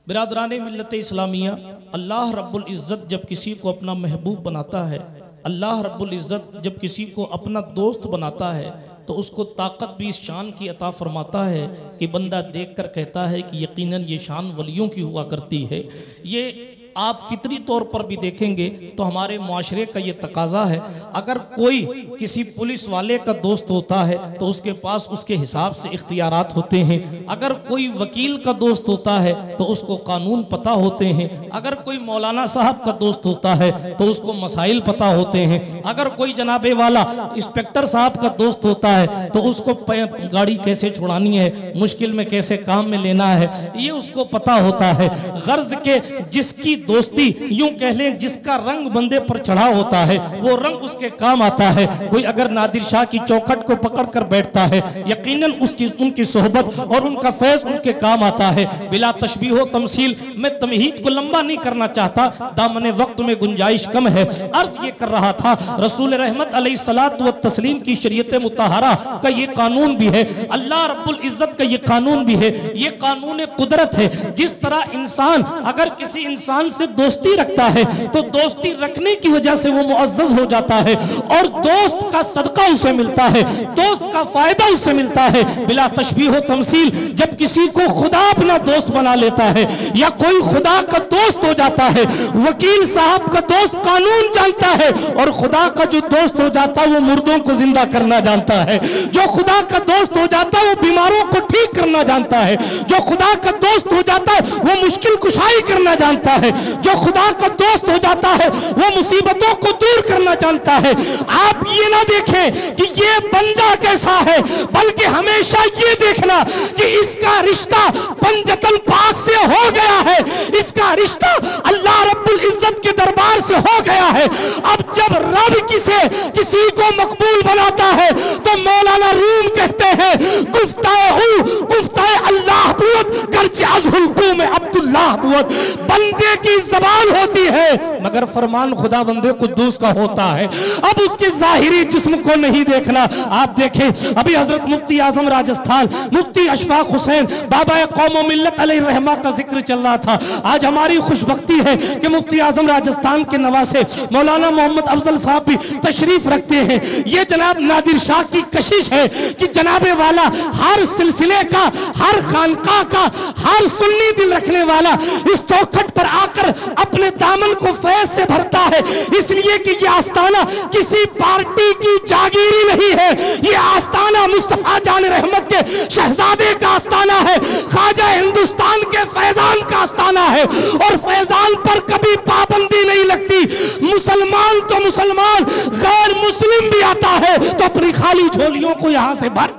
बिरादरान मिल्लत इस्लामिया, अल्लाह रब्बुल इज़्ज़त जब किसी को अपना महबूब बनाता है, अल्लाह रब्बुल इज़्ज़त जब किसी को अपना दोस्त बनाता है तो उसको ताकत भी इस शान की अता फरमाता है कि बंदा देख कर कहता है कि यकीनन ये शान वलियों की हुआ करती है। ये आप फितरी तौर पर भी देखेंगे तो हमारे मुआशरे का ये तकाजा है। अगर कोई किसी पुलिस वाले का दोस्त होता है तो उसके पास उसके हिसाब से इख्तियारात होते हैं। अगर कोई वकील का दोस्त होता है तो उसको कानून पता होते हैं। अगर कोई मौलाना साहब का दोस्त होता है तो उसको मसाइल पता होते हैं। अगर कोई जनाबे वाला इंस्पेक्टर साहब का दोस्त होता है तो उसको गाड़ी कैसे छुड़ानी है, मुश्किल में कैसे काम में लेना है, ये उसको पता होता है। गर्ज के जिसकी दोस्ती यूं कह लें जिसका रंग बंदे पर चढ़ा होता है वो रंग उसके काम आता है। कोई अगर नादिर शाह की चौखट को पकड़ कर बैठता है यकीनन उनकी सोहबत और उनका फैज उनके काम आता है। बिला तशबीह व तमसील, मैं तमहीद को लंबा नहीं करना चाहता, दामने वक्त में गुंजाइश कम है। अर्ज ये कर रहा था रसूल रहमत अलैहिस्सलातु व तस्लीम की शरीयत मुतहरा का ये कानून भी है, अल्लाह रब्बुल इज़्ज़त का ये कानून भी है। ये कानून कुदरत है। जिस तरह इंसान अगर किसी इंसान से दोस्ती रखता है तो दोस्ती रखने की वजह से वो मुअज़्ज़ज़ हो जाता है और दोस्त का सदका उसे मिलता है, दोस्त का फायदा उसे मिलता है। बिला तशबीह व तमसील, जब किसी को खुदा अपना दोस्त बना लेता है या कोई खुदा का दोस्त हो जाता है, वकील साहब का दोस्त कानून जानता है और खुदा का जो दोस्त हो जाता है वो मुर्दों को जिंदा करना जानता है। जो खुदा का दोस्त हो जाता है वो बीमारों को ठीक करना जानता है। जो खुदा का दोस्त हो जाता है वो मुश्किल कुशाई करना जानता है। जो खुदा का दोस्त हो जाता है वो मुसीबतों को दूर करना जानता है। आप ये ना देखें कि ये बंदा कैसा है, बल्कि हमेशा ये देखना कि इसका रिश्ता पंजतल पाक से हो गया है, इसका रिश्ता अल्लाह रब्बुल इज़्ज़त के दरबार से हो गया है। अब जब रब किसी को मकबूल बनाता है तो मौलाना रूम कहते हैं गुफ्ताए अल्लाह बुअत करचे अज़हुल कूम अब्दुल्लाह बुअत। बंदे की ज़बान होती है मगर फरमान खुदा बंदे कुद्दूस का होता है। अब उसके जाहिरी जिस्म को नहीं देखना। आप देखें अभी हजरत मुफ्ती आजम राजस्थान मुफ्ती अशफाक हुसैन बाबा कौम मिल्लत अलैहि रहमा का जिक्र चल रहा था। आज हमारी खुशबख्ती है कि मुफ्ती आजम राजस्थान के नवासे मौलाना मोहम्मद अफजल साहब भी तशरीफ रखते हैं। ये जनाब नादिर शाह की कशिश है कि जनाबे वाला हर सिलसिले का, हर खानका का, हर सुन्नी दिल रखने वाला इस चौखट पर आकर अपने दामन को फैज से भरता है। इसलिए कि ये आस्ताना किसी पार्टी की जागीरी नहीं है, ये आस्ताना मुस्तफा जान रहमत के शहजादे का आस्ताना है, ख्वाजा हिंदुस्तान के फैजान का आस्ताना है। और फैजान पर कभी पाबंदी नहीं लगती। मुसलमान तो मुसलमान, गैर मुस्लिम भी आता है तो अपनी खाली झोलियों को यहां से भर।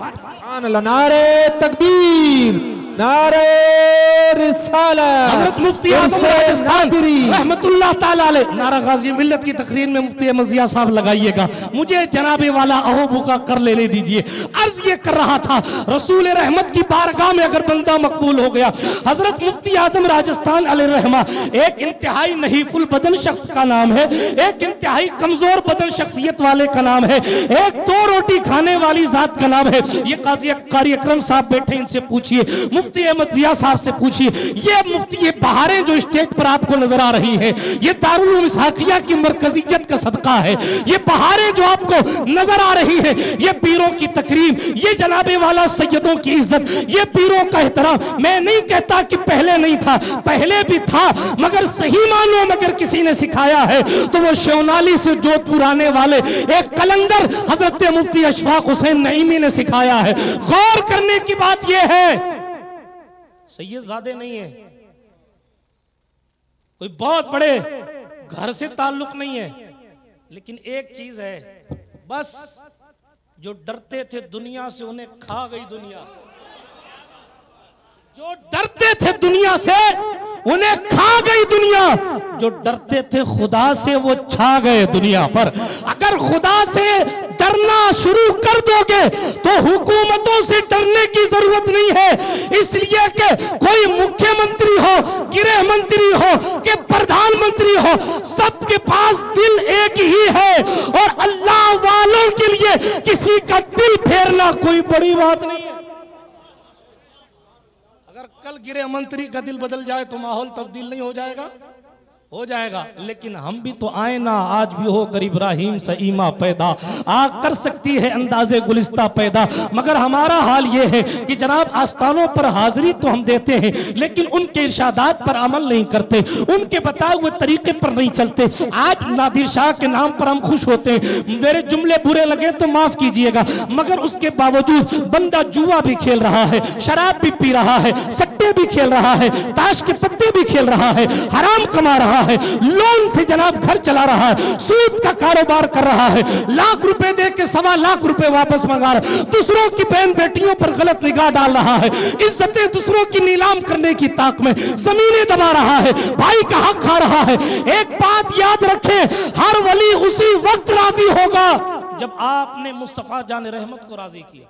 नारे तकबीर, नारे रिसालत। हज़रत मुफ्ती आज़म राजस्थान रहमतुल्लाह ताला अलैह नारा गाज़ी मिल्लत की तकरीर में मुफ्ती अहमद ज़िया साहब लगाइएगा। मुझे जनाबे वाला अहो बुका कर लेने दीजिए। अर्ज ये कर रहा था रसूल रहमत की बारगाह में अगर बंदा मकबूल हो गया, हज़रत मुफ्ती आज़म राजस्थान अलैहि रहमा एक इंतहाई नहीफुल बदन शख्स का नाम है, एक इंतहाई कमजोर बदन शख्सियत वाले का नाम है, एक दो रोटी खाने वाली जात का नाम है। ये कारी अकरम साहब बैठे, इनसे पूछिए, मुफ्ती अहमद ज़िया साहब से पूछिए। ये बहारें जो स्टेज पर आपको नजर आ रही है ये दारुल उलूम इस्हाकिया की मरकजियत का सदका है। ये बहारें जो आपको नजर आ रही है ये पीरों की तकरीम, ये जनाबे वाला सैयदों की इज्जत, ये पीरों का एहतराम। मैं नहीं कहता कि पहले नहीं था, पहले भी था, मगर सही मानों में अगर किसी ने सिखाया है तो वो शौनाली से जोधपुर आने वाले एक कलंदर हजरत मुफ्ती अशफाक हुसैन नईमी ने सिखाया है। गौर करने की बात यह है सैयद ज़ादे नहीं है, कोई बहुत बड़े घर से ताल्लुक नहीं है, लेकिन एक चीज है बस, जो डरते थे दुनिया से उन्हें खा गई दुनिया। जो डरते थे दुनिया से उन्हें खा गई दुनिया, जो डरते थे खुदा से वो छा गए दुनिया पर। अगर खुदा से डरना शुरू कर दोगे तो हुकूमतों से डरने की जरूरत नहीं है। इसलिए कि कोई मुख्यमंत्री हो, गृह मंत्री हो कि प्रधानमंत्री हो, सबके पास दिल एक ही है और अल्लाह वालों के लिए किसी का दिल फेरना कोई बड़ी बात नहीं है। अगर कल गृह मंत्री का दिल बदल जाए तो माहौल तब्दील नहीं हो जाएगा? हो जाएगा। लेकिन हम भी तो आए ना, आज भी हो कर इब्राहिम से ईमा पैदा, आग कर सकती है अंदाजे गुलिस्ता पैदा, मगर हमारा हाल ये है कि जनाब आस्थानों पर हाजिरी तो हम देते हैं लेकिन उनके इरशादात पर अमल नहीं करते, उनके बताए हुए तरीके पर नहीं चलते। आज नादिर शाह के नाम पर हम खुश होते हैं, मेरे जुमले बुरे लगे तो माफ कीजिएगा, मगर उसके बावजूद बंदा जुआ भी खेल रहा है, शराब भी पी रहा है, सट्टे भी खेल रहा है, ताश के पत्ते भी खेल रहा है, हराम कमा रहा है, लोन से जनाब घर चला रहा है, सूद का कारोबार कर रहा है, लाख रुपए दे के 1.25 लाख रुपए वापस मंगा रहा है, दूसरों की बहन बेटियों पर गलत निगाह डाल रहा है, इज्जतें दूसरों की नीलाम करने की ताक में जमीनें दबा रहा है, भाई का हक खा रहा है। एक बात याद रखें, हर वली उसी वक्त राजी होगा जब आपने मुस्तफा जान रहमत को राजी किया,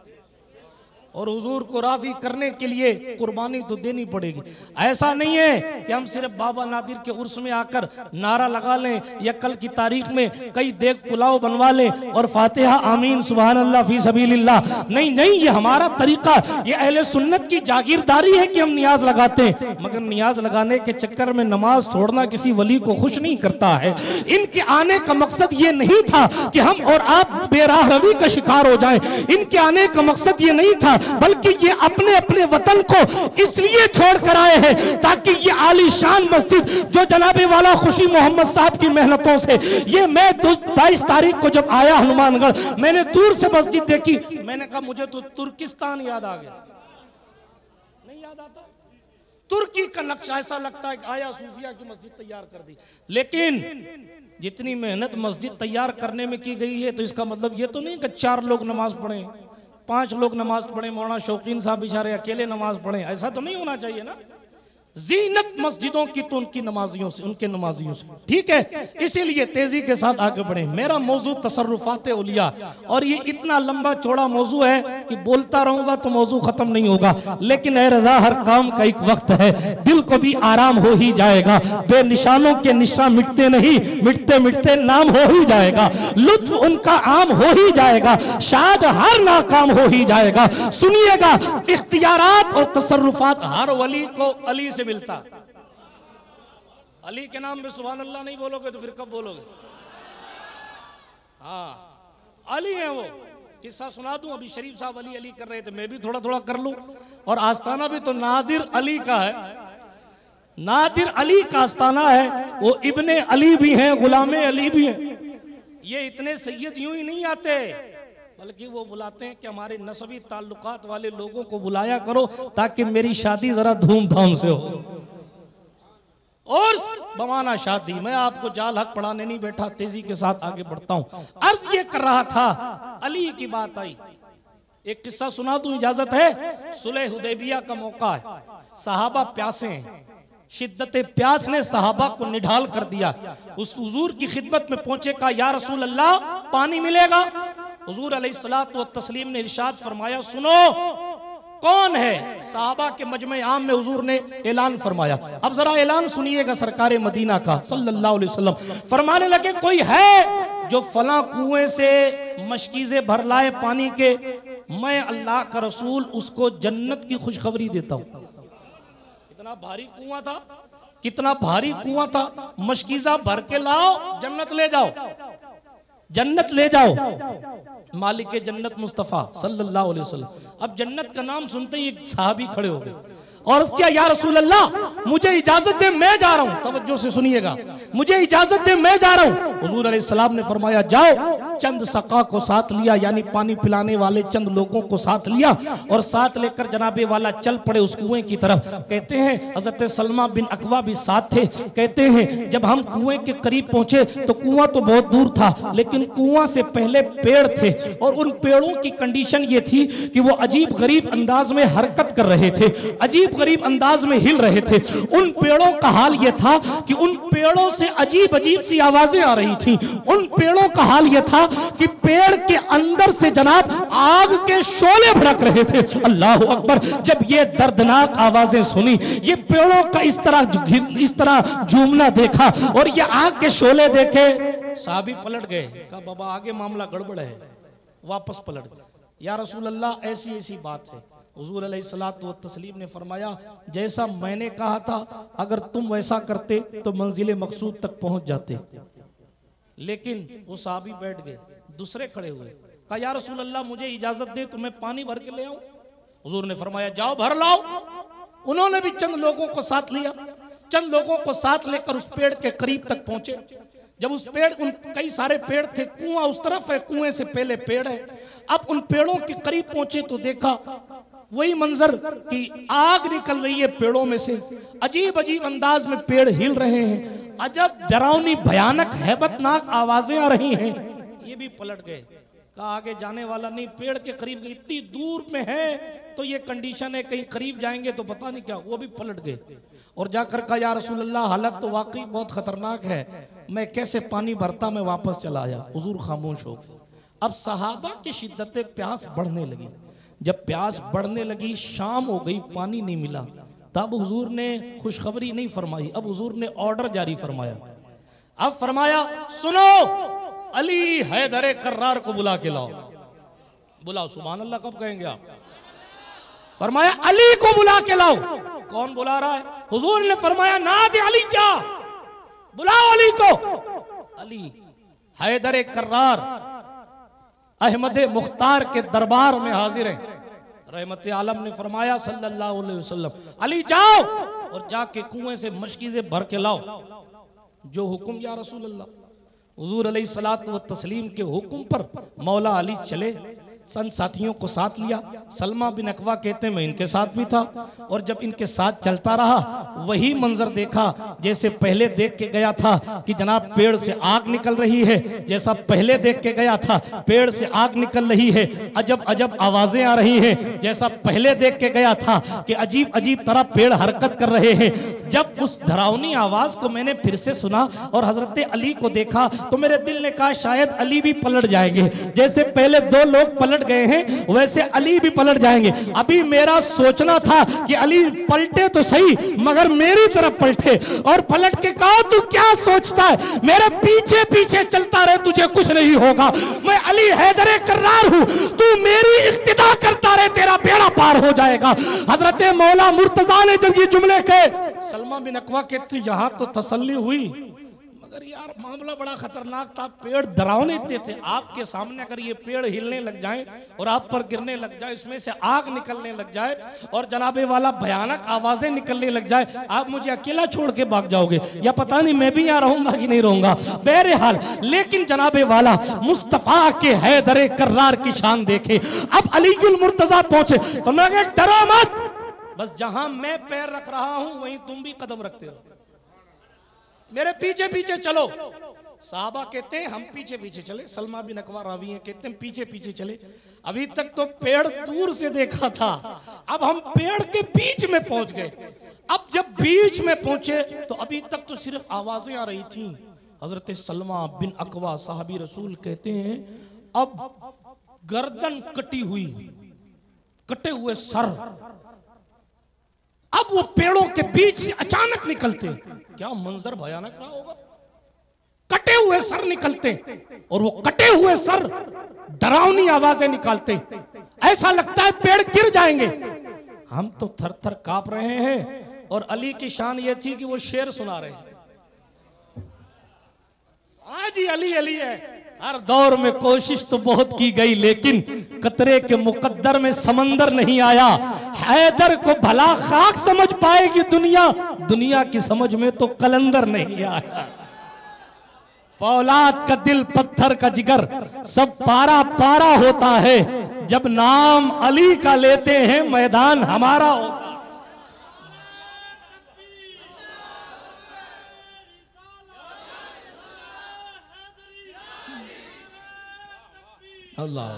और हुजूर को राजी करने के लिए कुर्बानी तो देनी पड़ेगी। ऐसा नहीं है कि हम सिर्फ बाबा नादिर के उर्स में आकर नारा लगा लें या कल की तारीख में कई देग पुलाव बनवा लें और फातिहा आमीन सुभान अल्लाह फी सबीलिल्लाह। नहीं नहीं, ये हमारा तरीका, ये अहले सुन्नत की जागीरदारी है कि हम नियाज लगाते हैं, मगर नियाज लगाने के चक्कर में नमाज छोड़ना किसी वली को खुश नहीं करता है। इनके आने का मकसद ये नहीं था कि हम और आप बेराह रवी का शिकार हो जाएं, इनके आने का मकसद ये नहीं था, बल्कि ये अपने अपने वतन को इसलिए छोड़ कर आए हैं ताकि ये आलीशान मस्जिद जो जनाबे वाला खुशी मोहम्मद साहब की मेहनतों से, ये मैं 22 तारीख को जब आया हनुमानगढ़, मैंने दूर से मस्जिद देखी, मैंने कहा मुझे तो तुर्किस्तान याद आ गया। नहीं याद आता? तुर्की का नक्शा ऐसा लगता है कि आया सूफिया की मस्जिद तैयार कर दी। लेकिन जितनी मेहनत मस्जिद तैयार करने में की गई है तो इसका मतलब ये तो नहीं कि 4 लोग नमाज पढ़े, 5 लोग नमाज पढ़े, मौलाना शौकीन साहब बेचारे अकेले नमाज पढ़े, ऐसा तो नहीं होना चाहिए ना। जीनत मस्जिदों की तो उनकी नमाजियों से, उनके नमाजियों से, ठीक है। इसीलिए तेजी के साथ आगे बढ़े। मेरा मौजू तसर्रुफात औलिया, और ये इतना लंबा चौड़ा मौजू है कि बोलता रहूंगा तो मौजू खत्म नहीं होगा। लेकिन ए रजा, हर काम का एक वक्त है, दिल को भी आराम हो ही जाएगा, बेनिशानों के निशान मिटते नहीं, मिटते मिटते नाम हो ही जाएगा, लुत्फ उनका आम हो ही जाएगा, शायद हर नाकाम हो ही जाएगा। सुनिएगा, इख्तियारात और तसर्रुफात हर वली को अली से मिलता। अली के नाम में सुभान अल्लाह नहीं बोलोगे तो फिर कब बोलोगे? हाँ, अली है वो। किस्सा सुना दूं, अभी शरीफ साहब अली अली कर रहे थे, मैं भी थोड़ा थोड़ा कर लूं। और आस्ताना भी तो नादिर अली का है, नादिर अली का आस्ताना है, वो इब्ने अली भी हैं, गुलामे अली भी हैं। ये इतने सैयद यूं ही नहीं आते, बल्कि वो बुलाते हैं कि हमारे नसबी ताल्लुकात वाले लोगों को बुलाया करो ताकि मेरी शादी जरा धूमधाम से हो। और बमाना शादी, मैं आपको जाल हक पढ़ाने नहीं बैठा, तेजी के साथ आगे बढ़ता हूं। अर्ज ये कर रहा था, अली की बात आई, एक किस्सा सुना दूं, इजाजत है? सुलह हुदैबिया का मौका है, सहाबा प्यासे हैं, शिद्दत प्यास ने सहाबा को निढाल कर दिया। उस हुजूर की खिदमत में पहुंचे, कहा या रसूल अल्लाह पानी मिलेगा? हुजूर अलैहिस्सलातु व तस्लीम ने इरशाद फरमाया, सुनो कौन है? सहाबा के मजमे आम में हुजूर ने ऐलान फरमाया। अब जरा ऐलान सुनिएगा सरकारे मदीना का सल्लल्लाहु अलैहि वसल्लम। फरमाने लगे, कोई है जो फला कुएं से मशकीज़े भर लाए पानी के, मैं अल्लाह का रसूल उसको जन्नत की खुशखबरी देता हूं। कितना भारी कुआं था, कितना भारी कुआं था, मशकीज़ा भर के लाओ, जन्नत ले जाओ, जन्नत ले जाओ। मालिक जन्नत मुस्तफ़ा सल्लल्लाहु अलैहि वसल्लम। अब जन्नत का नाम सुनते ही एक सहाबी खड़े हो गए और क्या या रसूल अल्लाह मुझे इजाजत दे, मैं जा रहा हूं। तवज्जो से सुनिएगा, मुझे इजाजत दे, मैं जा रहा हूं। हुजूर अलैहिस्सलाम ने फरमाया, जाओ। चंद सका को साथ लिया, यानी पानी पिलाने वाले चंद लोगों को साथ लिया और साथ लेकर जनाबे वाला चल पड़े उस कुएं की तरफ। कहते हैं हजरत सलमा बिन अकवा भी साथ थे। कहते हैं जब हम कुएं के करीब पहुंचे तो कुआं तो बहुत दूर था, लेकिन कुआं से पहले पेड़ थे और उन पेड़ों की कंडीशन ये थी कि वो अजीब गरीब अंदाज में हरकत कर रहे थे, अजीब गरीब अंदाज में हिल रहे थे। उन पेड़ों का हाल ये था कि उन पेड़ों से अजीब अजीब सी आवाजें आ रही थी। उन पेड़ों का हाल ये था कि पेड़ के अंदर से जनाब आग के शोले भड़क रहे थे। अल्लाह अकबर। जब ये दर्दनाक आवाजें सुनी, ये पेड़ों का इस तरह झूमना देखा और ये आग के शोले देखे, साहबी पलट गए। कहा बाबा आगे मामला गड़बड़ है। वापस पलट गए। या रसूल अल्लाह ऐसी ऐसी बात है। हुजूर अलैहिस्सलातु व तस्लीम ने फरमाया जैसा मैंने कहा था अगर तुम वैसा करते तो मंजिल मकसूद तक पहुंच जाते। लेकिन वो साहबी बैठ गए, दूसरे खड़े हुए, कहा या रसूल अल्लाह मुझे इजाजत दे तो मैं पानी भर के ले आऊं। हुजूर ने फरमाया जाओ भर लाओ। उन्होंने भी चंद लोगों को साथ लिया, चंद लोगों को साथ लेकर उस पेड़ के करीब तक पहुंचे। जब उस पेड़, उन कई सारे पेड़ थे, कुआं उस तरफ है, कुएं से पहले पेड़ है। अब उन पेड़ों के करीब पहुंचे तो देखा वही मंजर कि आग निकल रही है पेड़ों में से, अजीब अजीब अंदाज में पेड़ हिल रहे हैं, अजब डरावनी भयानक हैबतनाक आवाजें आ रही हैं। ये भी पलट गए, कहा आगे जाने वाला नहीं, पेड़ के करीब इतनी दूर में है तो ये कंडीशन है, कहीं करीब जाएंगे तो पता नहीं क्या। वो भी पलट गए और जाकर कहा या रसूल अल्लाह हालत तो वाकई बहुत खतरनाक है, मैं कैसे पानी भरता, मैं वापस चला आया। हुजूर खामोश हो गए। अब सहाबा की शिद्दत प्यास बढ़ने लगी। जब प्यास बढ़ने लगी, शाम हो गई, पानी नहीं मिला, तब हुजूर ने खुशखबरी नहीं फरमाई, अब हुजूर ने ऑर्डर जारी फरमाया। अब फरमाया सुनो, अली हैदर कर्रार को बुला के लाओ। बुलाओ, सुभान अल्लाह कब कहेंगे आप? फरमाया अली को बुला के लाओ। कौन बुला रहा है? हुजूर ने फरमाया नादे अली, जा बुलाओ अली को। अली हैदर कर्रार अहमद मुख्तार के दरबार में हाजिर है। रहमत आलम ने फरमाया सल्लल्लाहु अलैहि वसल्लम, अली जाओ और जाके कुएं से मशकीज़ें भर के लाओ। जो हुक्म या रसूल अल्लाह। हुजूर अलैहिस्सलातु व तस्लीम के हुक्म पर मौला अली चले, सन साथियों को साथ लिया। सलमा बिन अकवा कहते हैं मैं इनके साथ भी था, और जब इनके साथ चलता रहा वही मंजर देखा जैसे पहले देख के गया था कि जनाब पेड़ से आग निकल रही है, जैसा पहले देख के गया था पेड़ से आग निकल रही है, अजब अजब आवाजें आ रही हैं, जैसा पहले देख के गया था कि अजीब अजीब तरह पेड़ हरकत कर रहे हैं। जब उस डरावनी आवाज को मैंने फिर से सुना और हजरत अली को देखा तो मेरे दिल ने कहा शायद अली भी पलट जाएंगे, जैसे पहले दो लोग पलट गए हैं वैसे अली भी पलट जाएंगे। अभी मेरा सोचना था कि अली पलटे तो सही मगर मेरी तरफ पलटे, और पलट के कहा तू क्या सोचता है, मेरे पीछे पीछे चलता रहे, तुझे कुछ नहीं होगा, मैं अली हैदर कर्रार हूं, तू मेरी इक्तिदा करता रहे, तेरा बेड़ा पार हो जाएगा। हजरत मौला मुर्तजा ने जब ये जुमले कहे, सलमा बिन अकवा कहती यहां तो तसल्ली हुई, मगर यार मामला बड़ा खतरनाक था, पेड़ डरावने इतने थे। आपके सामने अगर ये पेड़ हिलने लग जाएं और आप पर गिरने लग जाए, इसमें से आग निकलने लग जाए और जनाबे वाला भयानक आवाजें निकलने लग जाए, आप मुझे अकेला छोड़ के भाग जाओगे या पता नहीं मैं भी यहाँ रहूंगा कि नहीं रहूंगा। बहरहाल लेकिन जनाबे वाला मुस्तफा के हैदर कर्रार की शान देखे। अब अलीयुल मुर्तजा पहुंचे, फरमाया डरो मत, बस जहां मैं पैर रख रहा हूं वहीं तुम भी कदम रखते हो, मेरे पीछे पीछे चलो। साहबा कहते हैं हम पीछे पीछे चले, सलमा बिन अकवा रावी हैं कहते हैं पीछे पीछे चले। अभी तक तो पेड़ दूर से देखा था, अब हम पेड़ के बीच में पहुंच गए। अब जब बीच में पहुंचे तो अभी तक तो सिर्फ आवाजें आ रही थी। हजरत सलमा बिन अकवा साहबी रसूल कहते हैं अब गर्दन कटी हुई, कटे हुए सर, अब वो पेड़ों के बीच से अचानक निकलते, क्या मंजर भयानक रहा होगा। कटे हुए सर निकलते और वो कटे हुए सर डरावनी आवाजें निकालते, ऐसा लगता है पेड़ गिर जाएंगे। हम तो थर थर कांप रहे हैं और अली की शान ये थी कि वो शेर सुना रहे हैं। आज ही अली अली है, हर दौर में कोशिश तो बहुत की गई लेकिन कतरे के मुकद्दर में समंदर नहीं आया। हैदर को भला खाक समझ पाएगी दुनिया, दुनिया की समझ में तो कलंदर नहीं आया। फौलाद का दिल पत्थर का जिगर सब पारा पारा होता है, जब नाम अली का लेते हैं मैदान हमारा होता है। अल्लाह,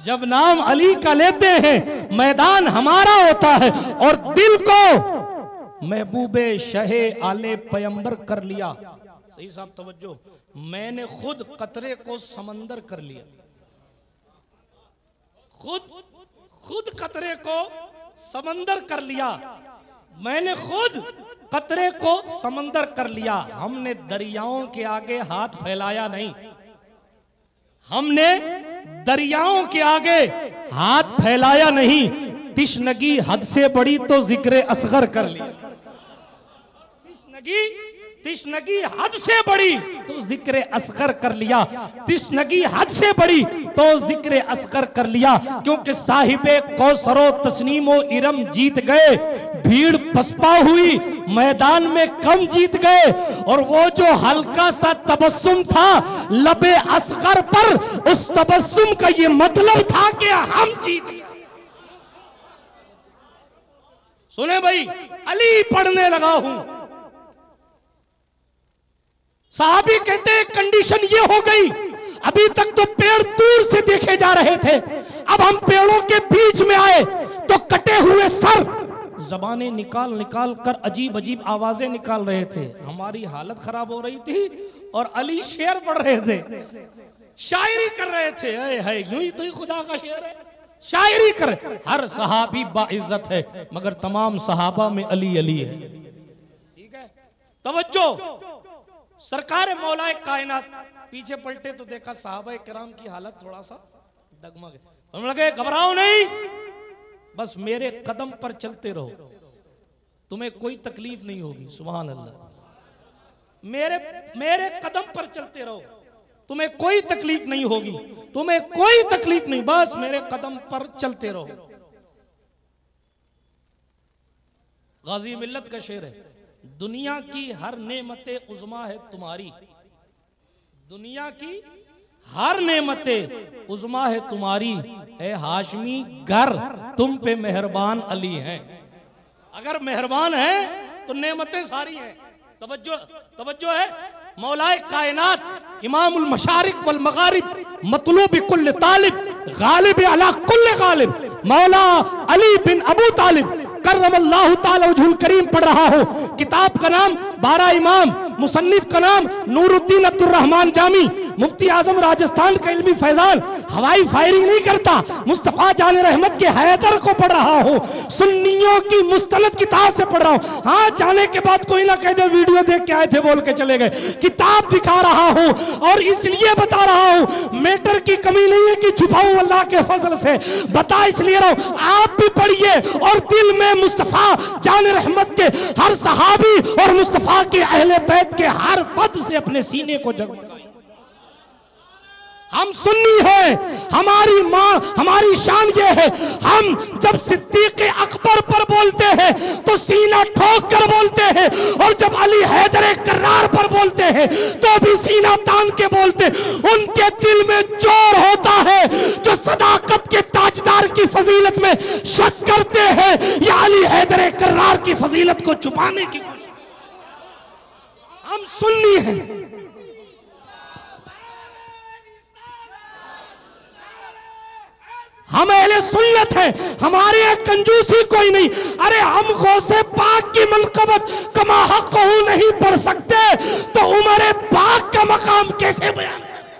जब नाम अली का लेते हैं मैदान हमारा होता है, और दिल को महबूबे शहे आले पैगंबर कर लिया। सही साहब तवज्जो, मैंने खुद कतरे को समंदर कर लिया, खुद कतरे को समंदर कर लिया, मैंने खुद कतरे को समंदर कर लिया। हमने दरियाओं के आगे हाथ फैलाया नहीं, हमने दरियाओं के आगे हाथ फैलाया नहीं, तिश्नगी हद से बड़ी तो जिक्र असगर कर लिया। तिश्नगी हद से बड़ी तो जिक्र असगर कर लिया। तिश्नगी हद से बड़ी तो जिक्र असगर कर लिया। क्योंकि साहिबे कौसरो तस्नीमो इरम जीत गए, भीड़ पसपा हुई मैदान में कम जीत गए। और वो जो हल्का सा तबस्सुम था लबे असगर पर, उस तबस्सुम का ये मतलब था कि हम जीत गए। सुने भाई, अली पढ़ने लगा हूं। साहबी कहते हैं कंडीशन ये हो गई, अभी तक तो पेड़ दूर से देखे जा रहे थे, अब हम पेड़ों के बीच में आए तो कटे हुए सर, जबानें निकाल निकाल कर अजीब अजीब आवाजें निकाल रहे थे। हमारी हालत खराब हो रही थी और अली शेर पढ़ रहे थे, शायरी कर रहे थे। है यूं ही तो ही खुदा का शेर है, शायरी कर। हर सहाबी बाइज्जत है मगर तमाम सहाबा में अली अली है। ठीक है, तवज्जो। सरकार मौलाए कायनात पीछे पलटे तो देखा सहाबा किराम की हालत थोड़ा सा डगमग है। हम लगे घबराओ नहीं, बस मेरे कदम पर चलते रहो, तुम्हें कोई तकलीफ नहीं होगी। सुभान अल्लाह। मेरे कदम पर चलते रहो, तुम्हें कोई तकलीफ नहीं होगी, तुम्हें कोई तकलीफ नहीं, बस मेरे कदम पर चलते रहो। गाजी मिल्लत का शेर है, दुनिया की हर नेमते उज़्मा है तुम्हारी, दुनिया की हर नेमते उज़्मा है तुम्हारी, है हाशमी घर तुम पे मेहरबान अली हैं। अगर मेहरबान है तो नेमतें सारी हैं। तवज्जो है, मौलाए कायनात इमामुल मशारिक वल मगारिब मतलूब कुल्ल तालिब गालिब अला कुल्ल गालिब मौला अली बिन अबू तालिब कर्रमल्लाहु ताला वजहुल करीम पढ़ रहा हो। किताब का नाम 12 इमाम, मुसन्निफ का नाम नूरुद्दीन अब्दुर रहमान जामी, मुफ्ती आजम राजस्थान का इल्मी फैजान। हवाई फायरिंग नहीं करता, मुस्तफा जान रहमत के हैदर को पढ़ रहा हो, सुन्नियों की मुस्तनद किताब से पढ़ रहा हूं। हाँ, जाने के बाद कोई ना कह दे वीडियो देख के आए थे बोल के चले गए, किताब दिखा रहा हूं और इसलिए बता रहा हूं, मैटर की कमी नहीं है कि छुपाऊं, अल्लाह के फजल से बता इसलिए रहा हूं। आप भी पढ़िए और दिल में मुस्तफा जान रहमत के हर सहाबी और मुस्तफा के अहले बैत के हर फर्द से अपने सीने को जगमगाएं। हम सुन्नी हैं, हमारी माँ हमारी शान ये है, हम जब सिद्दीक अकबर पर बोलते हैं तो सीना ठोक कर बोलते हैं, और जब अली हैदर कर्रार पर बोलते हैं तो भी सीना तान के बोलते। उनके दिल में जोर होता है जो सदाकत के ताजदार की फजीलत में शक करते हैं या अली हैदर कर्रार की फजीलत को छुपाने की कोशिश। हम सुन्नी हैं, हम अहले सुन्नत हैं, हमारे यहाँ कंजूसी कोई नहीं। अरे हम गौसे पाक की मनकबत कमा हक नहीं पढ़ सकते तो उमरे पाक का मकाम कैसे बयान कर सकते?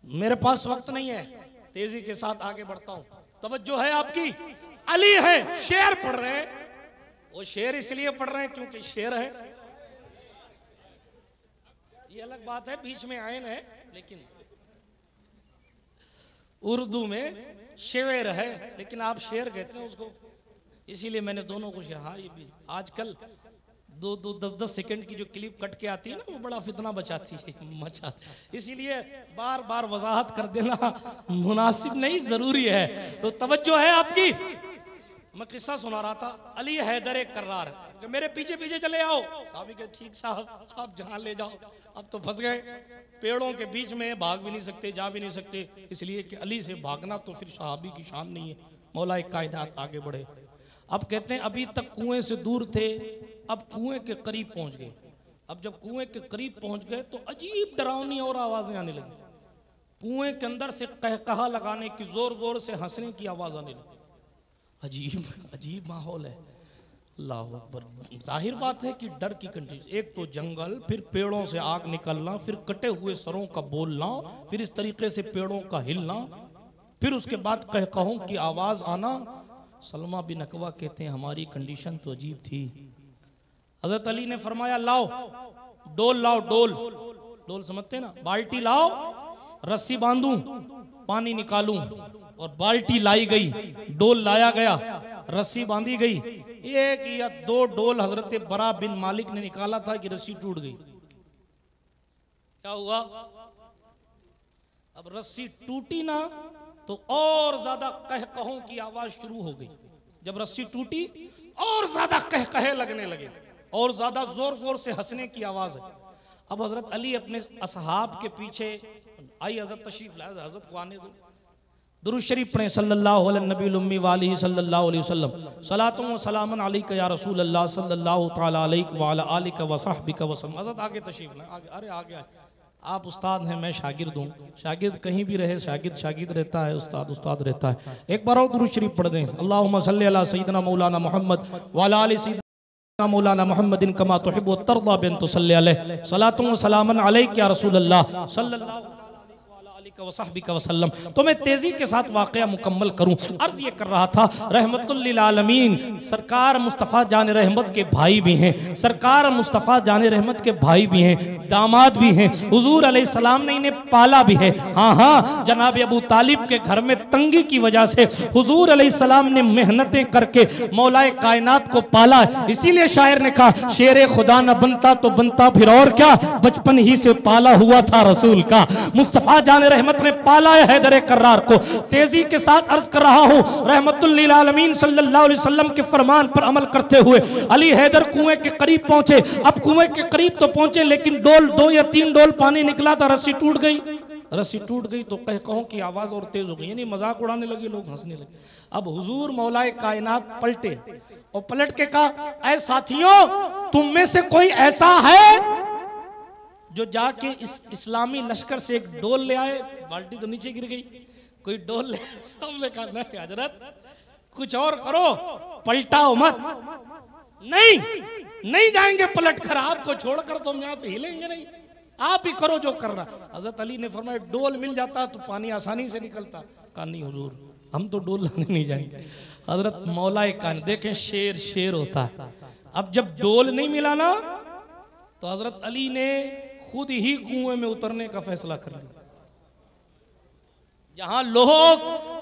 मेरे पास वक्त नहीं है, तेजी के साथ आगे बढ़ता हूं। तवज्जो है आपकी, अली है, शेर पढ़ रहे हैं। वो शेर इसलिए पढ़ रहे हैं क्योंकि शेर है, ये अलग बात है, बीच में आयन है, लेकिन उर्दू में शेर है, लेकिन आप शेर कहते हैं उसको, इसीलिए मैंने दोनों को शेर। हाँ, ये भी आजकल 2-2, 10-10 सेकंड की जो क्लिप कट के आती है ना, वो बड़ा फितना बचाती है मचा, इसीलिए बार बार वजाहत कर देना मुनासिब नहीं, जरूरी है। तो तवज्जो है आपकी। मैं किस्सा सुना रहा था, अली हैदर कर्रार, मेरे पीछे पीछे चले आओ। साहब के ठीक साहब आप जहां ले जाओ, अब तो फंस गए, पेड़ों के बीच में भाग भी नहीं सकते, जा भी नहीं सकते, इसलिए कि अली से भागना तो फिर सहाबी की शान नहीं है। मौलाए कायनात आगे बढ़े। अब कहते हैं अभी तक कुएं से दूर थे, अब कुएं के करीब पहुंच गए। अब जब कुएं के करीब पहुंच गए तो अजीब डरावनी और आवाजें आने लगी। कुएं के अंदर से कहकहा लगाने की, जोर जोर से हंसने की आवाज आने लगी। अजीब अजीब माहौल है। अल्लाह अकबर। जाहिर बात है कि डर की कंडीशन, एक तो जंगल, फिर पेड़ों से आग निकलना, फिर कटे हुए सरों का बोलना, फिर इस तरीके से पेड़ों का हिलना, फिर उसके बाद कहकहों की आवाज आना। सलमा बिन अकवा कहते हैं हमारी कंडीशन तो अजीब थी। हजरत अली ने फरमाया लाओ डोल, लाओ डोल, डोल समझते ना, बाल्टी लाओ, रस्सी बांधूं, पानी निकालूं, और बाल्टी लाई गई, डोल लाया गया, रस्सी बांधी गई, एक या दो डोल हजरत बरा बिन मालिक ने निकाला था कि रस्सी टूट गई। क्या हुआ? अब रस्सी टूटी ना तो और ज्यादा कहकहों की आवाज शुरू हो गई। जब रस्सी टूटी और ज्यादा कहकहे लगने लगे, और ज्यादा जोर जोर से हंसने की आवाज है। अब हजरत अली अपने असहाब के पीछे आई, हजरत तशरीफ लाए, हजरत को आने दो, दुरूद शरीफ पढ़ें सल्लल्लाहु अलैहि नबी उम्मी वाली सल्लल्लाहु अलैहि वसल्लम, सलातु व सलामन अलैका या रसूल अल्लाह सल्लल्लाहु तआला अलैहि व अला आलिका व सहबिका वसल्लम। हजरत आगे तशरीफ लाए, आगे, अरे आगे, आप उस्ताद हैं, मैं शागिर्द हूँ। शागिर्द कहीं भी रहे, शागिर्द शागिर्द रहता है, उस्ताद उस्ताद रहता है। एक बार और दुरूद शरीफ पढ़ दें, अल्लाहुम्मा सल्ली अला सय्यिदना मौलाना मोहम्मद व अला आलि सय्यिदना मौलाना मोहम्मदिन कमा तुहिब्बु व तर्दा बिन तुसल्ली अलैहि, सलातु व सलामन अलैका या रसूल अल्लाह सल्लल्लाहु वसहबिका वसल्लम। तो मैं तेजी के साथ वाक़या मुकम्मल करूं। अर्ज ये कर रहा था, रहमतुल लिल आलमीन सरकार मुस्तफ़ा जान रहमत के भाई भी हैं, सरकार मुस्तफ़ा जान रहमत के भाई भी हैं, दामाद भी हैं, हुजूर अलैहिस्सलाम ने इन्हें पाला भी है। हाँ हाँ, जनाब अबू तालिब के घर में तंगी की वजह से हुजूर अलैहिस्सलाम ने मेहनतें करके मौलाए कायनात को पाला। इसीलिए शायर ने कहा, शेर खुदा न बनता तो बनता फिर और क्या, बचपन ही से पाला हुआ था रसूल का। मुस्तफ़ा जान रहमत ने पाला है हैदर कर्रार को। तेजी के साथ अर्ज कर रहा हूं, रहमतुल लिल आलमीन सल्लल्लाहु अलैहि वसल्लम के फरमान पर अमल करते हुए अली हैदर कुएं के करीब पहुंचे। अब कुएं के करीब तो पहुंचे, लेकिन डोल 2 या 3 डोल पानी निकला था, रस्सी टूट गई। रस्सी टूट गई तो कहकहों की आवाज और तेज हो गई, यानी मजाक उड़ाने लगे लोग, हंसने लगे। अब हुजूर मौलाए कायनात पलटे और पलट के कहा, ऐ साथियों, तुम में से कोई ऐसा है जो जाके इस इस्लामी लश्कर से एक डोल ले आए? बाल्टी तो नीचे गिर गई, कोई डोल ले। सबने कहा नहीं हजरत, कुछ और करो, पलटाओ मत। नहीं, नहीं जाएंगे पलट कर, आपको छोड़कर तो हम यहाँ से हिलेंगे नहीं, आप ही करो जो करना। हजरत अली ने फरमाया, डोल मिल जाता तो पानी आसानी से निकलता। कहा नहीं हुजूर, हम तो डोल लाने नहीं जाएंगे। हजरत मौलाए कान देखें, शेर शेर होता है। अब जब डोल नहीं मिला ना तो हजरत अली ने खुद ही कुएं में उतरने का फैसला कर लिया। जहां लोग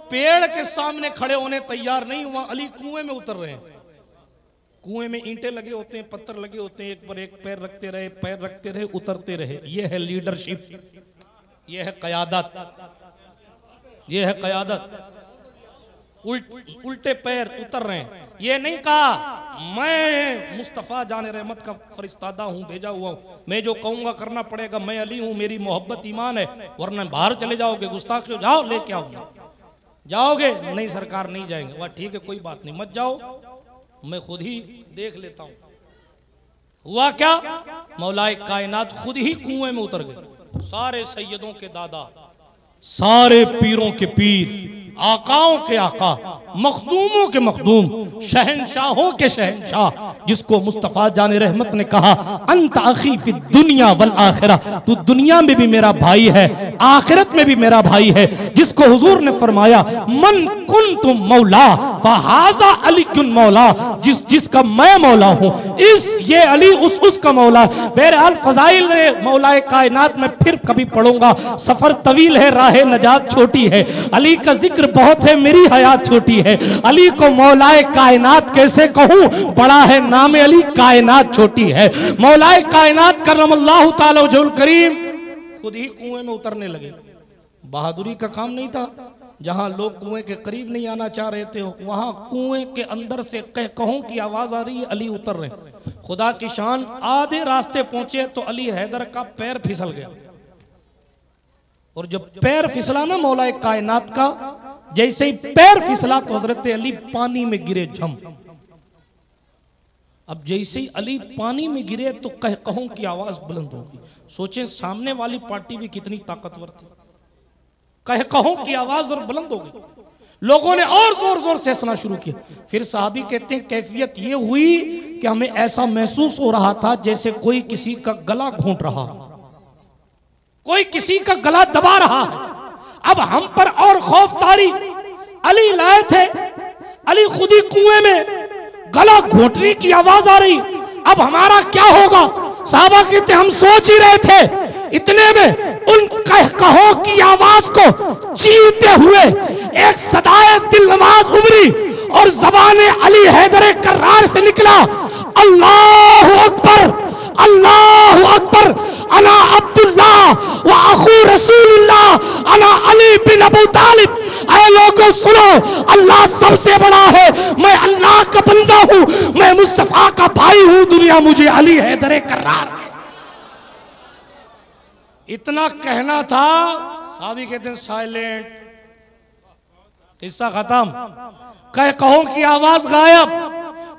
पेड़ के सामने खड़े होने तैयार नहीं, वहां अली कुएं में उतर रहे हैं। कुएं में ईंटें लगे होते हैं, पत्थर लगे होते हैं, एक पर एक पैर रखते रहे, पैर रखते रहे, उतरते रहे। यह है लीडरशिप, यह है क़यादत, यह है क़यादत। उल्टे पैर उतर रहे हैं। ये नहीं कहा मैं मुस्तफ़ा जान रहमत का फरिश्तादा हूँ, भेजा हुआ हूँ, मैं जो कहूँगा करना पड़ेगा, मैं अली हूँ, मेरी मोहब्बत ईमान है, वरना बाहर चले जाओगे, गुस्ताखी हो जाओ, लेके आओ। जाओगे? नहीं सरकार, नहीं जाएंगे। वाह ठीक है, कोई बात नहीं, मत जाओ, मैं खुद ही देख लेता हूँ। हुआ क्या? मौलाए कायनात खुद ही कुएं में उतर गए। सारे सैयदों के दादा, सारे पीरों के पीर, आकाओं के आका, मखदूमों के मखदूम, शहनशाहों के शहनशाह, जिसको मुस्तफ़ा जान रहमत ने कहा, अंत अखी फी दुनिया वल आखिरा, तू दुनिया में भी मेरा भाई है, आखिरत में भी मेरा भाई है। जिसको हुजूर ने फरमाया, मन कुन्तुम मौला फहाज़ा अली कुन मौला, जिसका मैं मौला हूँ, ये अली उसका मौला। बहरहाल फजाइल ने मौलाए कायनात में फिर कभी पढ़ूंगा, सफर तवील है, राह नजात छोटी है, अली का जिक्र बहुत है, मेरी हयात छोटी है। अली को मौलाए कायनात कैसे कहूं, बड़ा है नाम अली, कायनात छोटी है। मौलाए कायनात करमल्लाहु ताला वजहुल करीम खुद ही कुएं में उतरने लगे। बहादुरी का काम नहीं था, जहां लोग कुएं के करीब नहीं आना चाह रहे थे, वहां कुएं के अंदर से कहकहों की आवाज आ रही है, अली उतर रहे। खुदा की शान, आधे रास्ते पहुंचे तो अली हैदर का पैर फिसल गया, और जब पैर फिसला ना मौलाए कायनात का, जैसे ही पैर फिसला तो हजरत अली पानी में गिरे झम। अब जैसे ही अली पानी में गिरे तो कहकहों की आवाज बुलंद होगी। सोचें सामने वाली पार्टी भी कितनी ताकतवर थी, कहकहों की आवाज और बुलंद हो गई। लोगों ने और जोर जोर से हंसना शुरू किया। फिर साहबी कहते हैं कैफियत ये हुई कि हमें ऐसा महसूस हो रहा था जैसे कोई किसी का गला घोंट रहा, कोई किसी का गला दबा रहा है। अब हम पर और खौफ तारी, अली लाए थे, अली खुद ही कुएं में, गला घोंटने की आवाज आ रही, अब हमारा क्या होगा? साहबा कहते हम सोच ही रहे थे इतने में उन कहकहों की आवाज को चीरते हुए एक सदाए दिलनवाज उमरी और ज़बान अली हैदर कर्रार से निकला, अल्लाहु अकबर, अल्लाहु अकबर, अना अब्दुल्लाह व अखू रसूलुल्लाह, अना अली बिन अबू तालिब। ऐ लोगों सुनो, अल्लाह सबसे बड़ा है, मैं अल्लाह का बंदा हूं, मैं मुस्तफा का भाई हूं, दुनिया मुझे अली हैदर कर्रार। इतना कहना था, साहबी कहते हैं साइलेंट, किस्सा खत्म, कहकहों की आवाज गायब,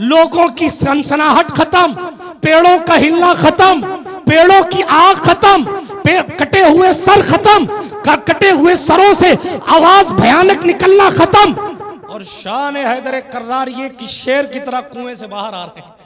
लोगों की सनसनाहट खत्म, पेड़ों का हिलना खत्म, पेड़ों की आग खत्म, कटे हुए सर खत्म, कटे हुए सरों से आवाज भयानक निकलना खत्म, और शान हैदर कर्रार ये कि शेर की तरह कुएं से बाहर आ रहे हैं।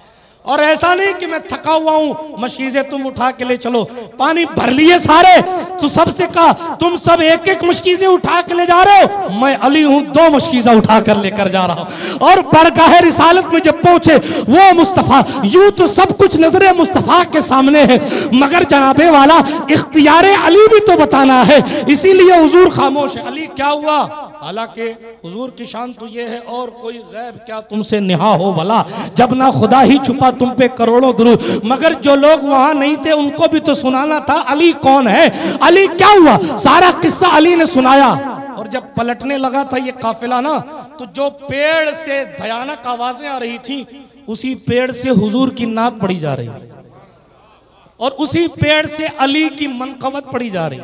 और ऐसा नहीं कि मैं थका हुआ हूं, मशीज़े तुम उठा के ले चलो, पानी भर लिए सारे, तो सबसे कहा तुम सब एक एक मशीज़े उठा के ले जा रहे हो, मैं अली हूं 2 मशीज़ा उठा कर लेकर जा रहा हूं। और बरगाह रिसालत में जब पहुंचे वो मुस्तफ़ा, यूं तो सब कुछ नजरे मुस्तफ़ा के सामने है, मगर जनाबे वाला इख्तियारे अली भी तो बताना है, इसीलिए हुजूर खामोश है। अली क्या हुआ? हालांकि हुजूर की शान तो ये है, और कोई गैब क्या तुमसे निहा हो भला, जब ना खुदा ही छुपा तुम पे करोड़ों दुरूद। मगर जो लोग वहां नहीं थे उनको भी तो सुनाना था अली कौन है, अली क्या हुआ, सारा किस्सा अली ने सुनाया। और जब पलटने लगा था ये काफिला ना, तो जो पेड़ से भयानक आवाजें आ रही थी, उसी पेड़ से हुजूर की नात पड़ी जा रही, और उसी पेड़ से अली की मनकबत पड़ी जा रही।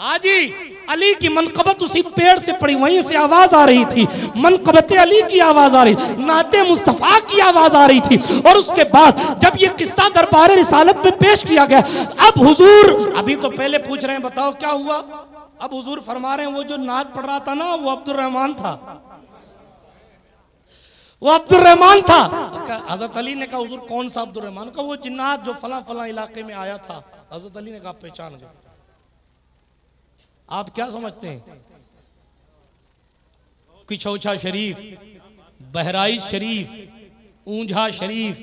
आज ही अली की मनकबत उसी पेड़ से पड़ी, वहीं से आवाज आ रही थी, मनकबत अली की आवाज आ रही, नाते मुस्तफा की आवाज आ रही थी। और उसके बाद जब ये किस्सा दरबार रिसालत में पेश किया गया, अब हुजूर, अभी तो पहले पूछ रहे हैं बताओ क्या हुआ, अब हुजूर फरमा रहे हैं वो जो नात पढ़ रहा था ना, वो अब्दुर्रहमान था, वो अब्दुर्रहमान था। हजरत अली ने कहा हुजूर कौन सा अब्दुर्रहमान? का वो जिन्नात जो फला फला इलाके में आया था। हजरत अली ने कहा पहचान गए। आप क्या समझते हैं? किछौछा शरीफ, बहराइच शरीफ, ऊंझा शरीफ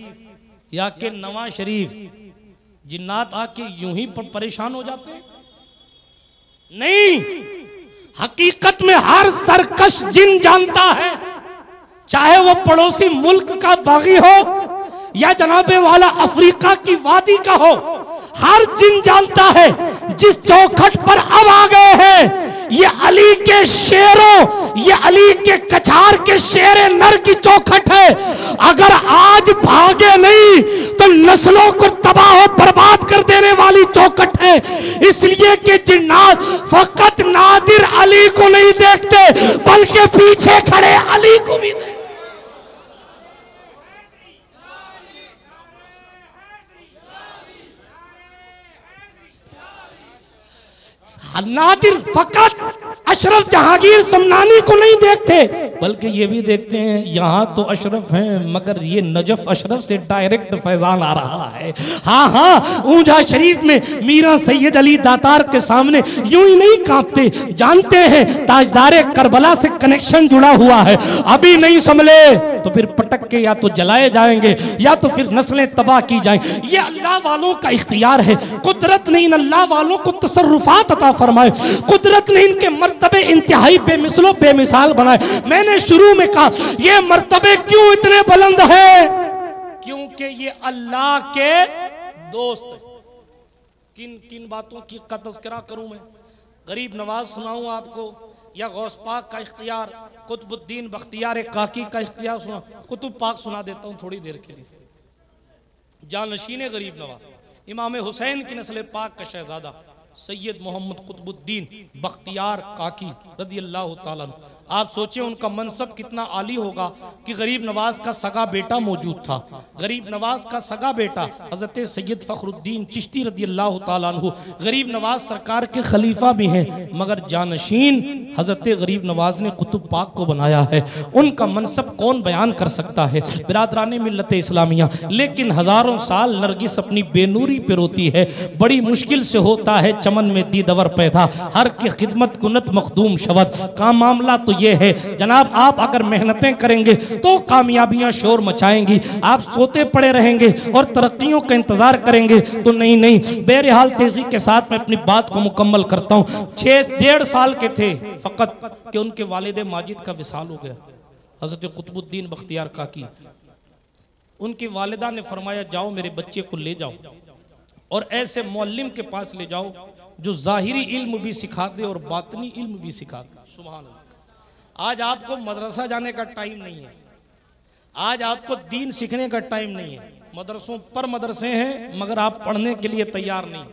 या के नवा शरीफ जिन्नात आके यूं ही परेशान हो जाते हैं? नहीं, हकीकत में हर सरकश जिन जानता है, चाहे वो पड़ोसी मुल्क का बागी हो या जनाबे वाला अफ्रीका की वादी का हो, हर जिन जानता है जिस चौखट पर अब आ गए हैं, ये अली के शेरों, ये अली के कछार के शेरे नर की चौखट है। अगर आज भागे नहीं तो नस्लों को तबाह बर्बाद कर देने वाली चौखट है। इसलिए कि जिन्नात फकत नादिर अली को नहीं देखते, बल्कि पीछे खड़े अली को भी देखते। नादिर फकत अशरफ जहांगीर समनानी को नहीं देखते, बल्कि ये भी देखते हैं यहाँ तो अशरफ हैं, मगर ये नजफ अशरफ से डायरेक्ट फैजान आ रहा है। हाँ हाँ, ऊंझा शरीफ में मीरा सैयद अली दातार के सामने यूं ही नहीं कांपते, जानते हैं ताजदारे करबला से कनेक्शन जुड़ा हुआ है। अभी नहीं संभले तो फिर पटक के या तो जलाए जाएंगे या तो फिर नस्लें तबाह की जाएंगी। ये अल्लाह वालों का इख्तियार है। कुदरत ने इन अल्लाह वालों को तसर्रुफात अता फरमाए, कुदरत ने इनके मर्तबे इंतहाई बेमिसलो बेमिसाल बनाए। मैंने शुरू में कहा ये मर्तबे क्यों इतने बुलंद है? क्योंकि ये अल्लाह के दोस्त। किन किन बातों की तज़किरा करूं मैं? गरीब नवाज सुनाऊं आपको, या गौस पाक का इख्तियार, कुतुबुद्दीन बख्तियार काकी का इख्तियार सुना, कुतुब पाक सुना देता हूँ थोड़ी देर के लिए। जानशीन गरीब नवाज, इमाम हुसैन की नस्ल पाक का शहजादा सैयद मोहम्मद कुतुबुद्दीन बख्तियार काकी रदी अल्लाह ताला अन्हु। आप सोचें उनका मनसब कितना आली होगा कि गरीब नवाज का सगा बेटा मौजूद था। गरीब नवाज का सगा बेटा हज़रत सैयद फ़खरुद्दीन चिश्ती रदी अल्लाह ताला अन्हु गरीब नवाज सरकार के खलीफा भी हैं, मगर जानशीन हज़रत गरीब नवाज ने कुतुब पाक को बनाया है। उनका मनसब कौन बयान कर सकता है बिरादरान मिल्लत इस्लामिया? लेकिन हज़ारों साल नरगिस अपनी बेनूरी पे रोती है, बड़ी मुश्किल से होता है चमन में दीदवर पैदा, हर की खिदमत कुनत मखदूम शवत का मामला तो ये है जनाब, आप अगर मेहनतें करेंगे तो कामयाबियां शोर मचाएंगी। आप सोते पड़े रहेंगे और तरक्कियों का इंतजार करेंगे तो नहीं नहीं। बहरहाल तेजी के साथ मैं अपनी बात को मुकम्मल करता हूँ। 6-1.5 साल के थे फ़कत कि उनके वालिद माजिद का विसाल हो गया, हज़रत कुतुबुद्दीन बख्तियार काकी। उनकी वालिदा ने फरमाया जाओ मेरे बच्चे को ले जाओ और ऐसे मौल्लिम के पास ले जाओ जो ज़ाहिरी इल्म भी सिखा दे और बातनी इल्म भी सिखा दे। सुभान अल्लाह। आज आपको मदरसा जाने का टाइम नहीं है, आज आपको दीन सीखने का टाइम नहीं है। मदरसों पर मदरसे हैं मगर आप पढ़ने के लिए तैयार नहीं।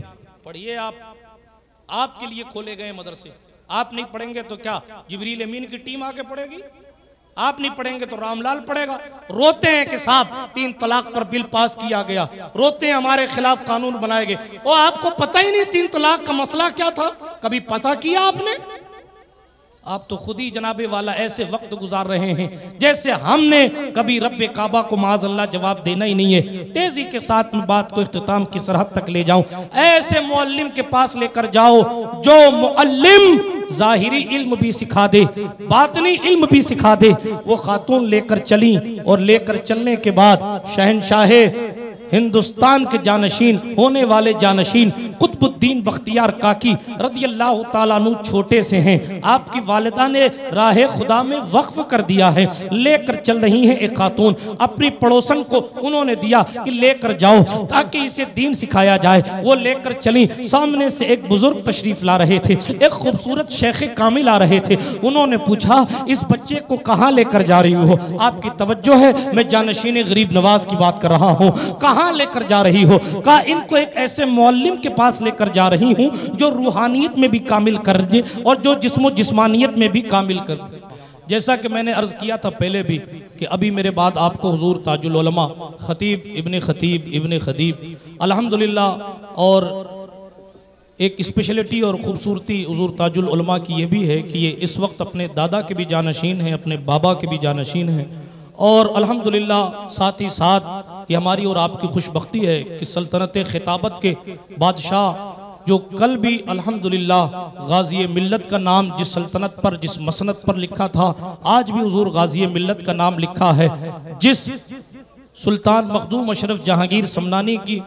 पढ़िए, आपके लिए खोले गए मदरसे। आप नहीं पढ़ेंगे तो क्या जिब्रील अमीन की टीम आके पढ़ेगी? आप नहीं पढ़ेंगे तो रामलाल पढ़ेगा। रोते हैं कि साहब 3 तलाक पर बिल पास किया गया, रोते हैं हमारे खिलाफ कानून बनाए गए। और आपको पता ही नहीं 3 तलाक का मसला क्या था, कभी पता किया आपने? आप तो खुद ही जनाबे वाला ऐसे वक्त गुजार रहे हैं जैसे हमने कभी रब्बे काबा को माज़अल्लाह जवाब देना ही नहीं है। तेजी के साथ में बात को इख्तिताम की सरहद तक ले जाऊं। ऐसे मुअल्लिम के पास लेकर जाओ जो मुअल्लिम ज़ाहिरी इल्म भी सिखा दे, बातनी इल्म भी सिखा दे। वो खातून लेकर चली और लेकर चलने के बाद शहनशाहे हिंदुस्तान के जानशीन होने वाले जानशीन कुतुबुद्दीन बख्तियार काकी रदियल्लाहु ताला अन्हु छोटे से हैं। आपकी वालिदा ने राहे खुदा में वक्फ कर दिया है। लेकर चल रही हैं एक खातून, अपनी पड़ोसन को उन्होंने दिया कि लेकर जाओ ताकि इसे दीन सिखाया जाए। वो लेकर चली। सामने से एक बुजुर्ग तशरीफ ला रहे थे, एक खूबसूरत शेख कामिल आ रहे थे। उन्होंने पूछा इस बच्चे को कहाँ लेकर जा रही हो? आपकी तवज्जो है, मैं जानशीन गरीब नवाज की बात कर रहा हूँ। कहाँ लेकर जा रही हो? कहा इनको एक ऐसे मौल्लिम के पास लेकर जा रही हूं जो रूहानियत में भी कामिल कर दे और जो जिस्मानियत में भी कामिल कर दे। जैसा कि मैंने अर्ज किया था पहले भी कि अभी मेरे बाद आपको हुजूर ताजुल उलमा खतीब इब्ने खतीब अल्हम्दुलिल्लाह, और एक स्पेशलिटी और ख़ूबसूरती हुजूर ताजुल उलमा की ये भी है कि ये इस वक्त अपने दादा के भी जानशीन हैं, अपने बाबा के भी जानशीन हैं। और अल्हम्दुलिल्लाह साथ ही साथ ये हमारी और आपकी खुशबख्ती है कि सल्तनत खिताबत के बादशाह जो कल भी अल्हम्दुलिल्लाह गाज़ी मिल्लत का नाम जिस सल्तनत पर जिस मसनद पर लिखा था, आज भी हुजूर गाज़ी मिल्लत का नाम लिखा है। जिस सुल्तान मखदूम अशरफ जहांगीर समनानी की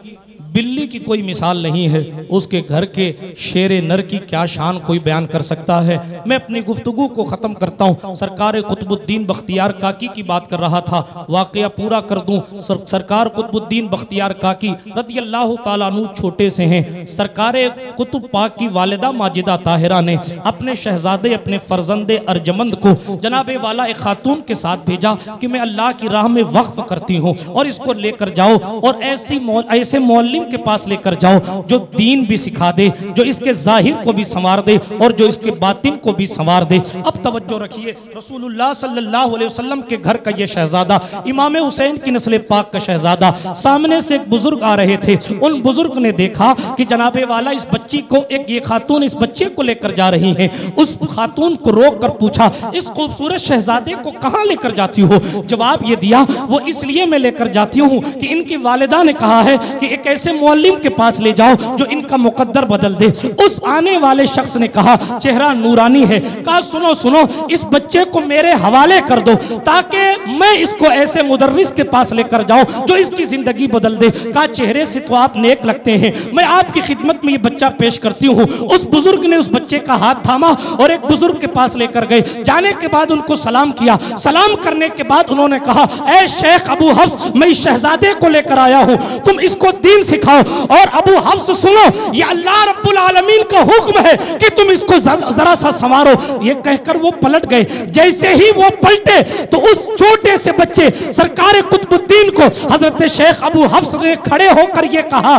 बिल्ली की कोई मिसाल नहीं है, उसके घर के शेरे नर की क्या शान कोई बयान कर सकता है। मैं अपनी गुफ्तगू को ख़त्म करता हूँ। सरकार कुतुबुद्दीन बख्तियार काकी की बात कर रहा था, वाक़या पूरा कर दूँ। सरकार कुतुबुद्दीन बख्तियार काकी रदियल्लाहु ताला अन्हु छोटे से हैं। सरकार कुतुब पाक की वालिदा माजिदा ताहिरा ने अपने शहजादे अपने फर्जंदे अर्जमंद को जनाबे वाला एक खातून के साथ भेजा कि मैं अल्लाह की राह में वक्फ करती हूँ और इसको लेकर जाओ और ऐसे मौल्लिम के पास लेकर जाओ जो दीन भी सिखा दे, जो इसके जाहिर को भी संवार दे और जो इसके बातिन को भी संवार दे। अब तवज्जो रखिए, रसूलुल्लाह सल्लल्लाहु अलैहि वसल्लम के घर का ये शहजादा, इमाम हुसैन की नस्ल पाक का शहजादा, सामने से एक बुजुर्ग आ रहे थे। उन बुजुर्ग ने देखा कि जनाबे वाला इस बच्ची को, एक ये खातून इस बच्चे को लेकर जा रही है। उस खातून को रोक कर पूछा इस खूबसूरत शहजादे को कहाँ लेकर जाती हो? जवाब ये दिया वो इसलिए मैं लेकर जाती हूँ कि इनकी वालिदा ने कहा है कि एक ऐसे मौल्लिम के पास ले जाओ जो इनका मुकद्दर बदल दे। उस आने वाले शख्स ने कहा, चेहरा नूरानी है, कहा सुनो सुनो इस बच्चे को मेरे हवाले कर दो ताकि मैं इसको ऐसे मुदर्रिस के पास लेकर जाऊं जो इसकी जिंदगी बदल दे। कहा चेहरे से तो आप नेक लगते हैं, मैं आपकी खिदमत में ये बच्चा पेश करती हूँ। उस बुजुर्ग ने उस बच्चे का हाथ थामा और एक बुजुर्ग के पास लेकर गए। जाने के बाद उनको सलाम किया। सलाम करने के बाद उन्होंने कहा, ऐ शेख अबू हफ्स, मैं इस शहजादे को लेकर आया हूँ, तुम इसको दीन सिखाओ। और अबू हफ्स सुनो, ये अल्लाह रब्बुल आलमीन का हुक्म है कि तुम इसको जरा सा संवारो। ये कहकर वो पलट गए। जैसे ही वो पलटे तो उस छोटे से बच्चे सरकार कुतुबुद्दीन को हजरत शेख अबू हफ्स ने खड़े होकर ये कहा,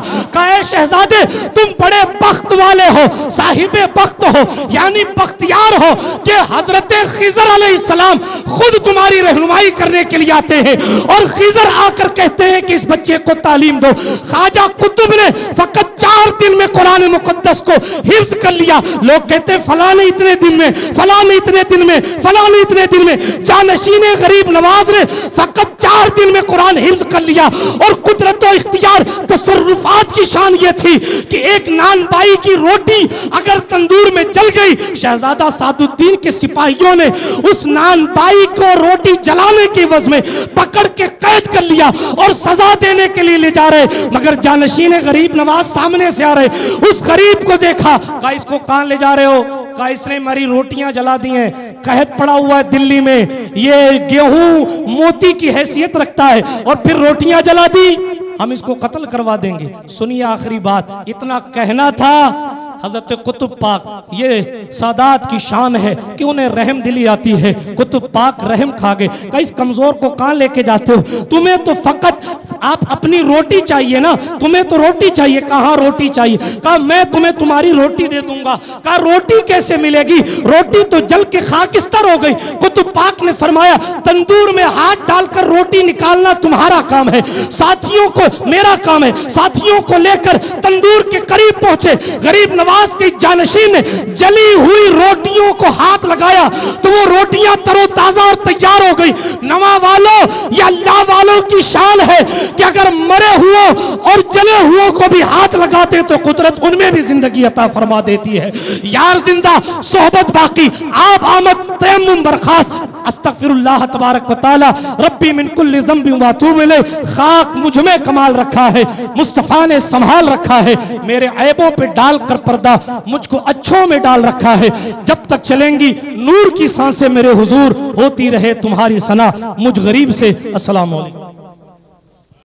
शहजादे तुम बड़े बख्त वाले हो, साहिबे बख्त हो, यानी बख्तियार हो कि हजरत खिजर अलैहिस्सलाम खुद तुम्हारी रहनुमाई करने के लिए आते हैं और खिजर आकर कहते हैं कि इस बच्चे को तालीम दो। ख्वाजा कुतुब ने फकत 4 दिन में कुरान मुकद्दस को हिफ्ज कर लिया। लोग कहते हैं फलां ने इतने दिन में, फलां ने इतने दिन में, फलां ने इतने दिन में। जानशीने गरीब नवाज ने फकत 4 दिन में कुरान हिफ्ज कर लिया और कुदरत और इख्तियार तसर्रुफ तसर्रुफात की शान ये थी कि एक नान बाई की रोटी अगर तंदूर में जल गई, शहजादा सादुद्दीन के सिपाहियों ने उस नान बाई को रोटी जलाने की वजह में पकड़ के कैद कर लिया और सजा देने के लिए ले जा रहे, मगर जानशीन गरीब नवाज सामने से आ रहे। उस गरीब को देखा, कहा इसको कहां ले जा रहे हो? कहा इसने हमारी रोटियां जला दी हैं, कहत पड़ा हुआ है दिल्ली में, ये गेहूं मोती की हैसियत रखता है और फिर रोटियां जला दी, हम इसको कत्ल करवा देंगे। सुनिए आखिरी बात, इतना कहना था हजरत कुतुब पाक, ये सादात की शान है कि उन्हें रहम दिली आती है। कुतुब पाक रहम खा गए, कहा इस कमजोर को कहां लेके जाते हो? तुम्हें तो फकत आप अपनी रोटी चाहिए ना, तुम्हें तो रोटी चाहिए। कहां रोटी चाहिए? कहा मैं तुम्हें तुम्हारी रोटी दे दूंगा। कहा रोटी कैसे मिलेगी? रोटी तो जल के खाकिस्तर हो गई। कुतुब पाक ने फरमाया तंदूर में हाथ डालकर रोटी निकालना तुम्हारा काम है, साथियों को मेरा काम है। साथियों को लेकर तंदूर के करीब पहुंचे, गरीब नवाज के जानशीन ने जली हुई रोटियों को हाथ लगाया तो वो रोटियां तरोताजा और तैयार हो गई। नवा वालों, ये अल्लाह वालों की शान है कि अगर मरे हुए और जले हुए को भी हाथ लगाते तो कुदरत उनमें भी जिंदगी अता फरमा देती है। यार जिंदा, सोहबत बाकी, आप आमद, तयम्मुम बरखास्त, अस्तगफिरुल्लाह तबारक व तआला रब्बी मिन कुल्ली ज़ंबि व अतूबु इलैह। खाक मुझ में कमाल रखा है, मुस्तफ़ा ने संभाल रखा है, मेरे ऐबों पे डालकर पर्दा मुझको अच्छों में डाल रखा है। जब तक चलेंगी नूर की सांसें मेरे हुजूर, होती रहे तुम्हारी सना मुझ गरीब से। अस्सलाम वालेकुम।